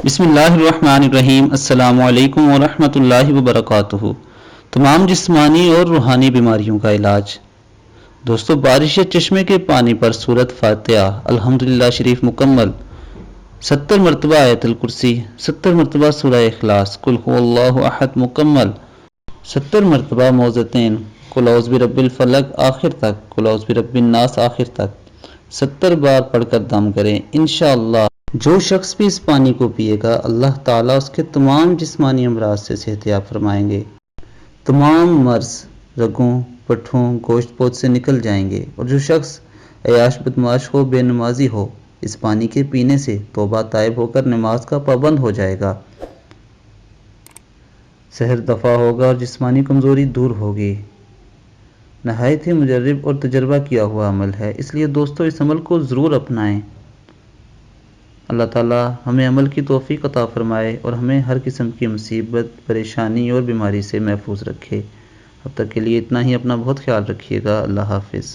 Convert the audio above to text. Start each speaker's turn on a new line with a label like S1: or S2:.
S1: بسم اللہ الرحمن الرحیم۔ السلام علیکم ورحمۃ اللہ وبرکاتہ۔ تمام جسمانی اور روحانی بیماریوں کا علاج۔ دوستو، بارش یا چشمے کے پانی پر سورۃ فاتحہ الحمدللہ شریف مکمل، 70 مرتبہ آیت الکرسی، 70 مرتبہ سورہ اخلاص، قل هو اللہ احد مکمل، 70 مرتبہ معوذتین، قل اعوذ برب الفلق آخر تک، قل اعوذ برب الناس آخر تک 70 بار پڑھ کر دم کریں۔ انشاءاللہ جو شخص بھی اس پانی کو پیے گا، اللہ تعالیٰ اس کے تمام جسمانی امراض سے صحت یاب فرمائیں گے۔ تمام مرض رگوں، پٹھوں، گوشت پوٹ سے نکل جائیں گے۔ اور جو شخص عیاش بدمعاش ہو، بے نمازی ہو، اس پانی کے پینے سے توبہ طائب ہو کر نماز کا پابند ہو جائے گا۔ سحر دفع ہوگا اور جسمانی کمزوری دور ہوگی۔ نہایت ہی مجرب اور تجربہ کیا ہوا عمل ہے، اس لیے دوستو اس عمل کو ضرور اپنائیں۔ اللہ تعالیٰ ہمیں عمل کی توفیق عطا فرمائے اور ہمیں ہر قسم کی مصیبت، پریشانی اور بیماری سے محفوظ رکھے۔ اب تک کے لیے اتنا ہی، اپنا بہت خیال رکھیے گا۔ اللہ حافظ۔